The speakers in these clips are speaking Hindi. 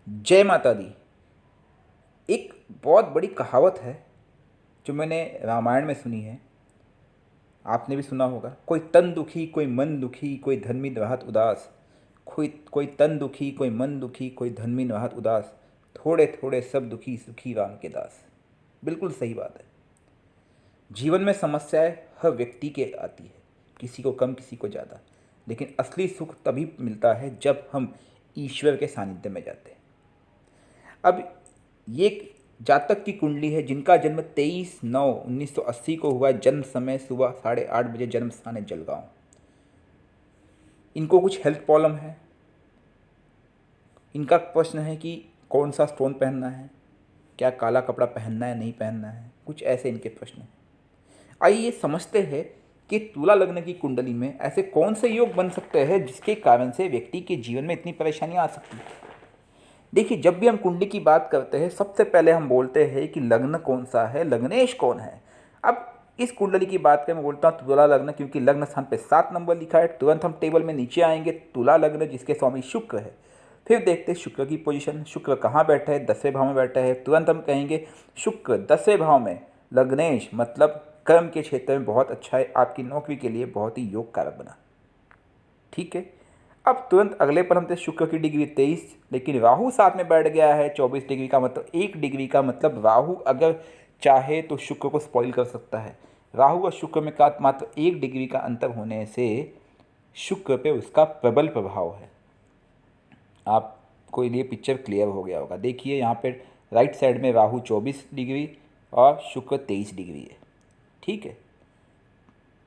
जय माता दी। एक बहुत बड़ी कहावत है जो मैंने रामायण में सुनी है। आपने भी सुना होगा, कोई तन दुखी कोई मन दुखी कोई धर्मी रहत उदास। कोई कोई तन दुखी कोई मन दुखी कोई धर्मी रहत उदास। थोड़े थोड़े सब दुखी सुखी राम के दास। बिल्कुल सही बात है। जीवन में समस्याएं हर व्यक्ति के आती है, किसी को कम किसी को ज़्यादा। लेकिन असली सुख तभी मिलता है जब हम ईश्वर के सानिध्य में जाते हैं। अब ये एक जातक की कुंडली है जिनका जन्म 23/9/1980 को हुआ। जन्म समय सुबह 8:30 बजे, जन्म स्थान है जलगांव। इनको कुछ हेल्थ प्रॉब्लम है। इनका प्रश्न है कि कौन सा स्टोन पहनना है, क्या काला कपड़ा पहनना है नहीं पहनना है, कुछ ऐसे इनके प्रश्न हैं। आइए समझते हैं कि तुला लग्न की कुंडली में ऐसे कौन से योग बन सकते हैं जिसके कारण से व्यक्ति के जीवन में इतनी परेशानियां आ सकती हैं। देखिए, जब भी हम कुंडली की बात करते हैं सबसे पहले हम बोलते हैं कि लग्न कौन सा है, लग्नेश कौन है। अब इस कुंडली की बात करें, मैं बोलता हूँ तुला लग्न, क्योंकि लग्न स्थान पे 7 नंबर लिखा है। तुरंत हम टेबल में नीचे आएंगे, तुला लग्न जिसके स्वामी शुक्र है। फिर देखते हैं शुक्र की पोजीशन, शुक्र कहाँ बैठा है, 10वें भाव में बैठा है। तुरंत हम कहेंगे शुक्र 10वें भाव में, लग्नेश मतलब कर्म के क्षेत्र में बहुत अच्छा है, आपकी नौकरी के लिए बहुत ही योग कारक बना। ठीक है। अब तुरंत अगले पर हम थे, शुक्र की डिग्री 23, लेकिन राहु साथ में बैठ गया है 24 डिग्री का, मतलब 1 डिग्री का। मतलब राहु अगर चाहे तो शुक्र को स्पॉइल कर सकता है। राहु और शुक्र में का मात्र 1 डिग्री का अंतर होने से शुक्र पे उसका प्रबल प्रभाव है। आपको ये पिक्चर क्लियर हो गया होगा। देखिए यहाँ पे राइट साइड में राहु 24 डिग्री और शुक्र 23 डिग्री है। ठीक है,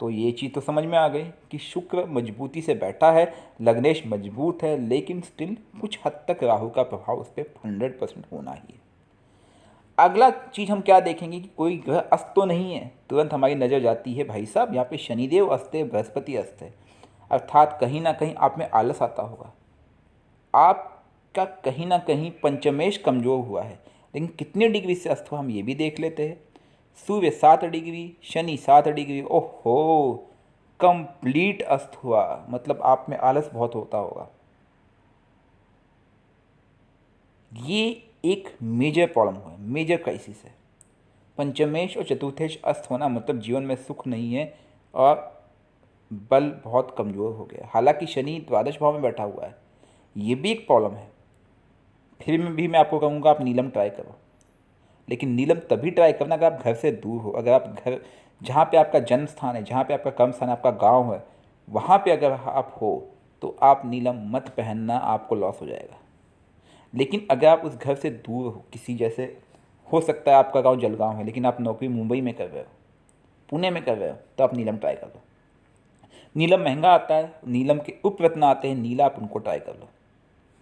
तो ये चीज़ तो समझ में आ गई कि शुक्र मजबूती से बैठा है, लग्नेश मजबूत है, लेकिन स्टिल कुछ हद तक राहु का प्रभाव उस पर 100% होना ही है। अगला चीज़ हम क्या देखेंगे कि कोई ग्रह अस्त तो नहीं है। तुरंत हमारी नज़र जाती है, भाई साहब यहाँ पे शनिदेव अस्त है, बृहस्पति अस्त है, अर्थात कहीं ना कहीं आप में आलस आता होगा। आपका कहीं ना कहीं पंचमेश कमज़ोर हुआ है। लेकिन कितने डिग्री से अस्त हुआ हम ये भी देख लेते हैं। सूर्य 7 डिग्री, शनि 7 डिग्री, ओहो, कंप्लीट अस्त हुआ। मतलब आप में आलस बहुत होता होगा। ये एक मेजर प्रॉब्लम हुआ, मेजर क्राइसिस है। पंचमेश और चतुर्थेश अस्त होना मतलब जीवन में सुख नहीं है और बल बहुत कमज़ोर हो गया। हालांकि शनि द्वादश भाव में बैठा हुआ है, ये भी एक प्रॉब्लम है। फिर मैं आपको कहूँगा आप नीलम ट्राई करो, लेकिन नीलम तभी ट्राई करना अगर आप घर से दूर हो। अगर आप घर, जहाँ पे आपका जन्म स्थान है, जहाँ पे आपका कर्म स्थान है, आपका गांव है, वहाँ पे अगर आप हो तो आप नीलम मत पहनना, आपको लॉस हो जाएगा। लेकिन अगर आप उस घर से दूर हो, किसी जैसे, हो सकता है आपका गांव जलगांव है लेकिन आप नौकरी मुंबई में कर रहे हो, पुणे में कर रहे हो, तो आप नीलम ट्राई कर लो। नीलम महंगा आता है, नीलम के उपरत्न आते हैं नीला, आप उनको ट्राई कर लो।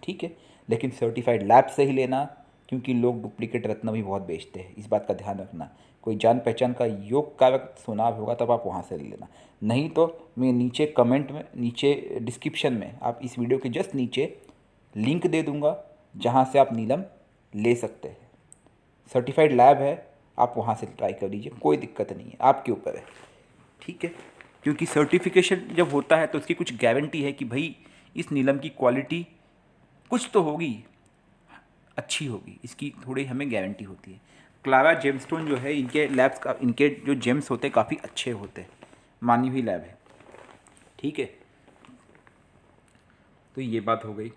ठीक है, लेकिन सर्टिफाइड लैब से ही लेना, क्योंकि लोग डुप्लीकेट रत्न भी बहुत बेचते हैं, इस बात का ध्यान रखना। कोई जान पहचान का योग कारक सुनार होगा तब आप वहाँ से ले लेना, नहीं तो मैं नीचे कमेंट में, नीचे डिस्क्रिप्शन में, आप इस वीडियो के जस्ट नीचे लिंक दे दूँगा जहाँ से आप नीलम ले सकते हैं। सर्टिफाइड लैब है, आप वहाँ से ट्राई कर लीजिए, कोई दिक्कत नहीं है, आपके ऊपर है। ठीक है, क्योंकि सर्टिफिकेशन जब होता है तो उसकी कुछ गारंटी है कि भाई इस नीलम की क्वालिटी कुछ तो होगी, अच्छी होगी, इसकी थोड़ी हमें गारंटी होती है। क्लारा जेमस्टोन जो है, इनके लैब्स का, इनके जो जेम्स होते हैं काफ़ी अच्छे होते हैं, मानी हुई लैब है। ठीक है, तो ये बात हो गई।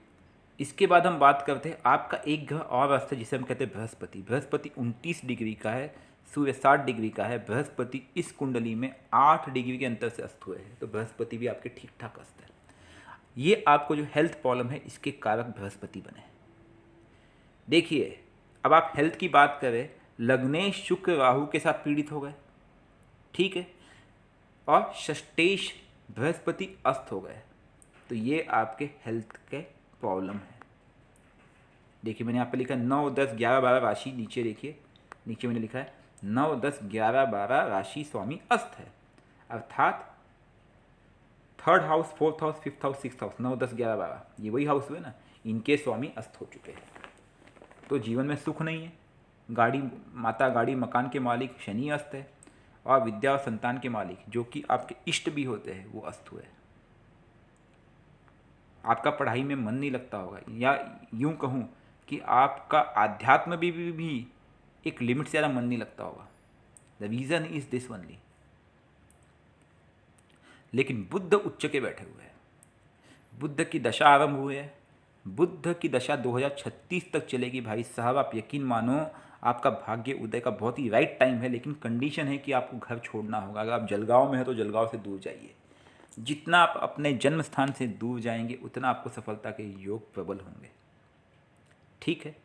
इसके बाद हम बात करते हैं आपका एक ग्रह और अस्त है जिसे हम कहते हैं बृहस्पति। बृहस्पति 29 डिग्री का है, सूर्य 60 डिग्री का है। बृहस्पति इस कुंडली में 8 डिग्री के अंतर से अस्त हुए हैं, तो बृहस्पति भी आपके ठीक ठाक अस्त है। ये आपको जो हेल्थ प्रॉब्लम है इसके कारक बृहस्पति बने। देखिए, अब आप हेल्थ की बात करें, लग्नेश शुक्र राहु के साथ पीड़ित हो गए, ठीक है, और षष्टेश बृहस्पति अस्त हो गए, तो ये आपके हेल्थ के प्रॉब्लम है। देखिए मैंने यहाँ पे लिखा 9, 10, 11, 12 राशि, नीचे देखिए, नीचे मैंने लिखा है 9, 10, 11, 12 राशि स्वामी अस्त है, अर्थात 3rd house, 4th house, 5th house, 6th house, 9, 10, 11, 12 ये वही हाउस हुए ना, इनके स्वामी अस्त हो चुके हैं। तो जीवन में सुख नहीं है। गाड़ी, माता गाड़ी मकान के मालिक शनि अस्त है, और विद्या और संतान के मालिक जो कि आपके इष्ट भी होते हैं वो अस्त हुए। आपका पढ़ाई में मन नहीं लगता होगा, या यूं कहूँ कि आपका आध्यात्म भी एक लिमिट से ज़्यादा मन नहीं लगता होगा। The reason is this only. लेकिन बुद्ध उच्च के बैठे हुए हैं, बुद्ध की दशा आरंभ हुई है, बुद्ध की दशा 2036 तक चलेगी भाई साहब। आप यकीन मानो, आपका भाग्य उदय का बहुत ही राइट टाइम है, लेकिन कंडीशन है कि आपको घर छोड़ना होगा। अगर आप जलगांव में हैं तो जलगांव से दूर जाइए। जितना आप अपने जन्म स्थान से दूर जाएंगे उतना आपको सफलता के योग प्रबल होंगे। ठीक है,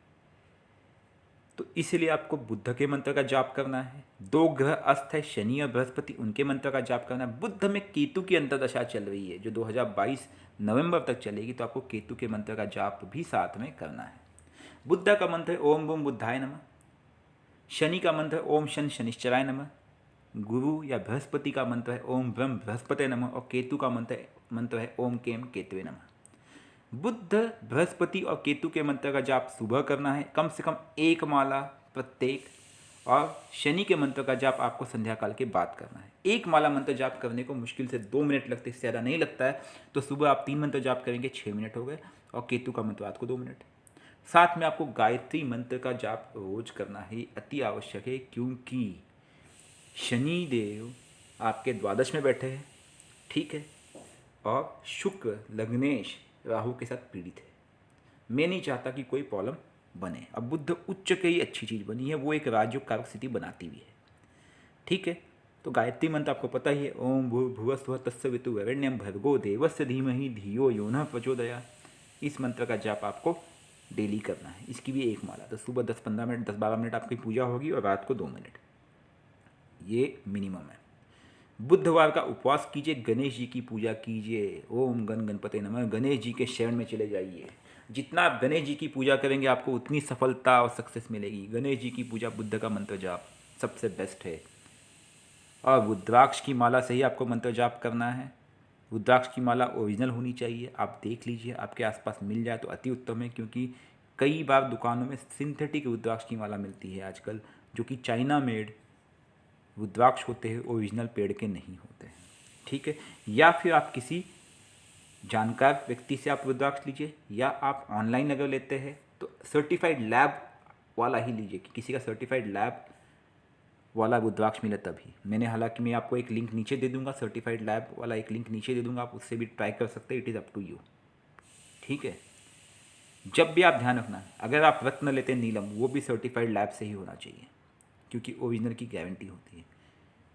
तो इसलिए आपको बुद्ध के मंत्र का जाप करना है। 2 ग्रह अस्त है, शनि और बृहस्पति, उनके मंत्र का जाप करना है। बुद्ध में केतु की अंतर्दशा चल रही है जो 2022 नवंबर तक चलेगी, तो आपको केतु के मंत्र का जाप भी साथ में करना है। बुद्ध का मंत्र है ओम बम बुद्धाय नमः। शनि का मंत्र है ओम शन शनिश्चराय नमः। गुरु या बृहस्पति का मंत्र है ओम ब्रह्म बृहस्पति नमः। और केतु का मंत्र है ओम केम केतुवे नमः। बुद्ध, बृहस्पति और केतु के मंत्र का जाप सुबह करना है, कम से कम 1 माला प्रत्येक। और शनि के मंत्र का जाप आपको संध्या काल के बाद करना है। 1 माला मंत्र जाप करने को मुश्किल से 2 मिनट लगते, इससे ज़्यादा नहीं लगता है। तो सुबह आप 3 मंत्र जाप करेंगे, 6 मिनट हो गए। और केतु का मंत्र रात को 2 मिनट। साथ में आपको गायत्री मंत्र का जाप रोज करना है, अति आवश्यक है, क्योंकि शनि देव आपके द्वादश में बैठे हैं। ठीक है, और शुक्र लग्नेश राहु के साथ पीड़ित है। मैं नहीं चाहता कि कोई प्रॉब्लम बने। अब बुद्ध उच्च की ही अच्छी चीज़ बनी है, वो एक राजयोग कारक स्थिति बनाती भी है। ठीक है, तो गायत्री मंत्र आपको पता ही है, ओम भूर्भुवस्सुवः तत्सवितुर्वरेण्यं भर्गो देवस्य धीमहि धियो यो नः प्रचोदयात्। इस मंत्र का जाप आपको डेली करना है, इसकी भी 1 माला। तो सुबह 10-15 मिनट, 10-12 मिनट आपकी पूजा होगी और रात को 2 मिनट, ये मिनिमम है। बुधवार का उपवास कीजिए, गणेश जी की पूजा कीजिए। ओम गण गणपते नमः। गणेश जी के शरण में चले जाइए। जितना आप गणेश जी की पूजा करेंगे आपको उतनी सफलता और सक्सेस मिलेगी। गणेश जी की पूजा, बुद्ध का मंत्र जाप सबसे बेस्ट है। और रुद्राक्ष की माला से ही आपको मंत्र जाप करना है। रुद्राक्ष की माला ओरिजिनल होनी चाहिए। आप देख लीजिए, आपके आसपास मिल जाए तो अति उत्तम है, क्योंकि कई बार दुकानों में सिंथेटिक रुद्राक्ष की माला मिलती है आजकल, जो कि चाइना मेड रुद्राक्ष होते हैं, ओरिजिनल पेड़ के नहीं होते हैं। ठीक है, या फिर आप किसी जानकार व्यक्ति से आप रुद्राक्ष लीजिए, या आप ऑनलाइन अगर लेते हैं तो सर्टिफाइड लैब वाला ही लीजिए, कि किसी का सर्टिफाइड लैब वाला रुद्राक्ष मिले तभी। मैंने हालांकि मैं आपको एक लिंक नीचे दे दूंगा, सर्टिफाइड लैब वाला एक लिंक नीचे दे दूंगा, आप उससे भी ट्राई कर सकते हैं। It is up to you. ठीक है, जब भी आप ध्यान रखना, अगर आप रत्न लेते हैं नीलम, वो भी सर्टिफाइड लैब से ही होना चाहिए, क्योंकि ओरिजिनल की गारंटी होती है।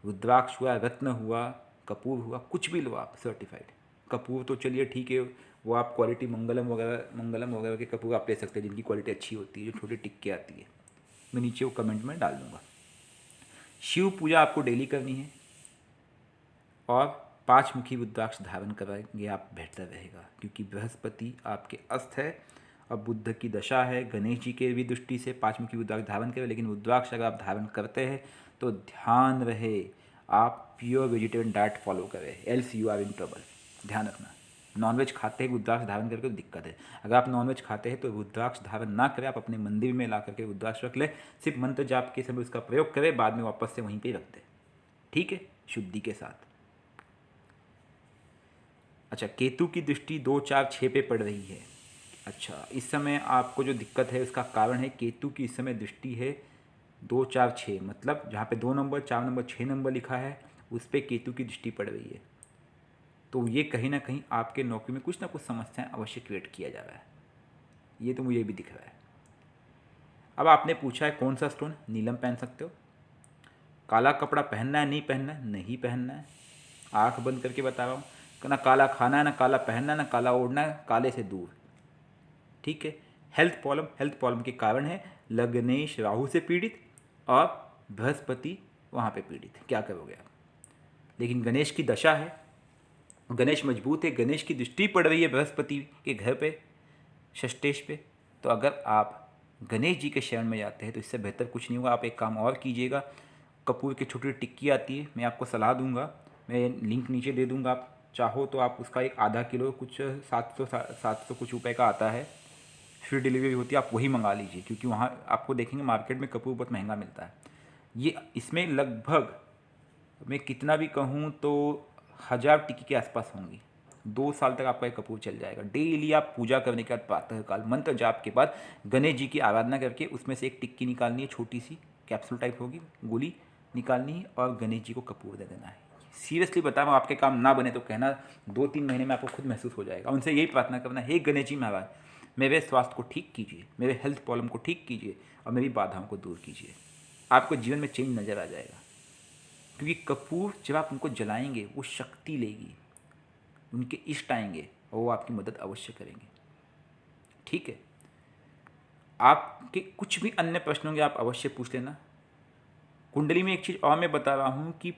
रुद्राक्ष हुआ, रत्न हुआ, कपूर हुआ, कुछ भी लो आप सर्टिफाइड। कपूर तो चलिए ठीक है, वो आप क्वालिटी मंगलम वगैरह के कपूर आप ले सकते हैं, जिनकी क्वालिटी अच्छी होती है, जो छोटे टिक्के आती है। मैं नीचे वो कमेंट में डाल दूँगा। शिव पूजा आपको डेली करनी है, और 5 मुखी रुद्राक्ष धारण कराएंगे आप, बेहतर रहेगा, क्योंकि बृहस्पति आपके अस्त है। अब बुद्ध की दशा है, गणेश जी के भी दृष्टि से 5 मुखी रुद्राक्ष धारण करें। लेकिन रुद्राक्ष अगर आप धारण करते हैं तो ध्यान रहे आप प्योर वेजिटेरियन डाइट फॉलो करें, else you are in trouble. ध्यान रखना, नॉनवेज खाते हैं रुद्राक्ष धारण करके तो दिक्कत है। अगर आप नॉनवेज खाते हैं तो रुद्राक्ष धारण ना करें, आप अपने मंदिर में ला करके रुद्राक्ष रख लें, सिर्फ मंत्र जाप के समय उसका प्रयोग करें, बाद में वापस से वहीं पर रख दें। ठीक है, शुद्धि के साथ। अच्छा, केतु की दृष्टि 2, 4, 6 पे पड़ रही है। अच्छा, इस समय आपको जो दिक्कत है उसका कारण है केतु की इस समय दृष्टि है 2, 4, 6, मतलब जहाँ पे 2 नंबर, 4 नंबर, 6 नंबर लिखा है उस पर केतु की दृष्टि पड़ रही है। तो ये कहीं ना कहीं आपके नौकरी में कुछ ना कुछ समस्याएं अवश्य क्रिएट किया जा रहा है, ये तो मुझे भी दिख रहा है। अब आपने पूछा है कौन सा स्टोन, नीलम पहन सकते हो। काला कपड़ा पहनना है, नहीं पहनना है, नहीं पहनना है, आँख बंद करके बता रहा हूँ। ना काला खाना है, ना काला पहनना है, ना काला ओढ़ना है, काले से दूर। ठीक है, हेल्थ प्रॉब्लम के कारण है, लग्नेश राहु से पीड़ित और बृहस्पति वहाँ पे पीड़ित। क्या करोगे आप। लेकिन गणेश की दशा है, गणेश मजबूत है, गणेश की दृष्टि पड़ रही है बृहस्पति के घर पे, षष्ठेश पे। तो अगर आप गणेश जी के शरण में जाते हैं तो इससे बेहतर कुछ नहीं होगा। आप एक काम और कीजिएगा, कपूर की छोटी टिक्की आती है, मैं आपको सलाह दूंगा, मैं लिंक नीचे दे दूंगा, आप चाहो तो आप उसका एक आधा किलो कुछ 700 कुछ रुपए का आता है, फ्री डिलीवरी होती है, आप वही मंगा लीजिए, क्योंकि वहाँ आपको देखेंगे मार्केट में कपूर बहुत महंगा मिलता है। ये इसमें लगभग मैं कितना भी कहूँ तो 1000 टिक्की के आसपास होंगी, 2 साल तक आपका ये कपूर चल जाएगा। डेली आप पूजा करने के बाद प्रातःकाल मंत्र जाप के बाद गणेश जी की आराधना करके उसमें से एक टिक्की निकालनी है, छोटी सी कैप्सूल टाइप होगी, गोली निकालनी है और गणेश जी को कपूर दे देना है। सीरियसली बता रहा हूँ, आपके काम ना बने तो कहना, 2-3 महीने में आपको खुद महसूस हो जाएगा। उनसे यही प्रार्थना करना, हे गणेश जी महाराज, मेरे स्वास्थ्य को ठीक कीजिए, मेरे हेल्थ प्रॉब्लम को ठीक कीजिए और मेरी बाधाओं को दूर कीजिए। आपको जीवन में चेंज नज़र आ जाएगा। क्योंकि कपूर जब आप उनको जलाएंगे वो शक्ति लेगी, उनके इष्ट आएंगे और वो आपकी मदद अवश्य करेंगे। ठीक है, आपके कुछ भी अन्य प्रश्न होंगे आप अवश्य पूछ लेना। कुंडली में एक चीज़ और मैं बता रहा हूँ कि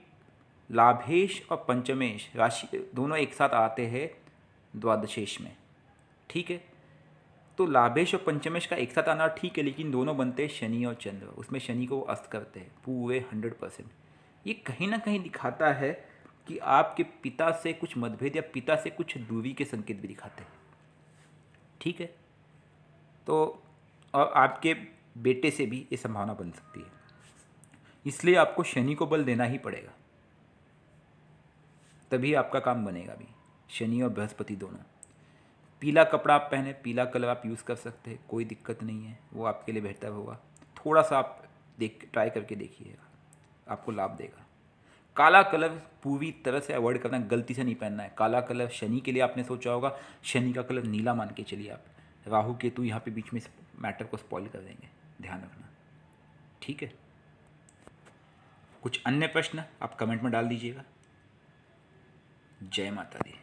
लाभेश और पंचमेश राशि दोनों एक साथ आते हैं द्वादशेश में। ठीक है, तो लाभेश और पंचमेश का एक साथ आना ठीक है, लेकिन दोनों बनते हैं शनि और चंद्र। उसमें शनि को वो अस्त करते हैं पूरे 100%। ये कहीं ना कहीं दिखाता है कि आपके पिता से कुछ मतभेद या पिता से कुछ दूरी के संकेत भी दिखाते हैं। ठीक है, तो और आपके बेटे से भी ये संभावना बन सकती है, इसलिए आपको शनि को बल देना ही पड़ेगा, तभी आपका काम बनेगा भी। शनि और बृहस्पति दोनों। पीला कपड़ा आप पहने, पीला कलर आप यूज़ कर सकते हैं, कोई दिक्कत नहीं है, वो आपके लिए बेहतर होगा। थोड़ा सा आप ट्राई करके देखिएगा, आपको लाभ देगा। काला कलर पूरी तरह से अवॉइड करना, गलती से नहीं पहनना है। काला कलर शनि के लिए आपने सोचा होगा, शनि का कलर नीला मान के चलिए आप। राहु केतु यहाँ पे बीच में मैटर को स्पॉइल कर देंगे, ध्यान रखना। ठीक है, कुछ अन्य प्रश्न आप कमेंट में डाल दीजिएगा। जय माता दी।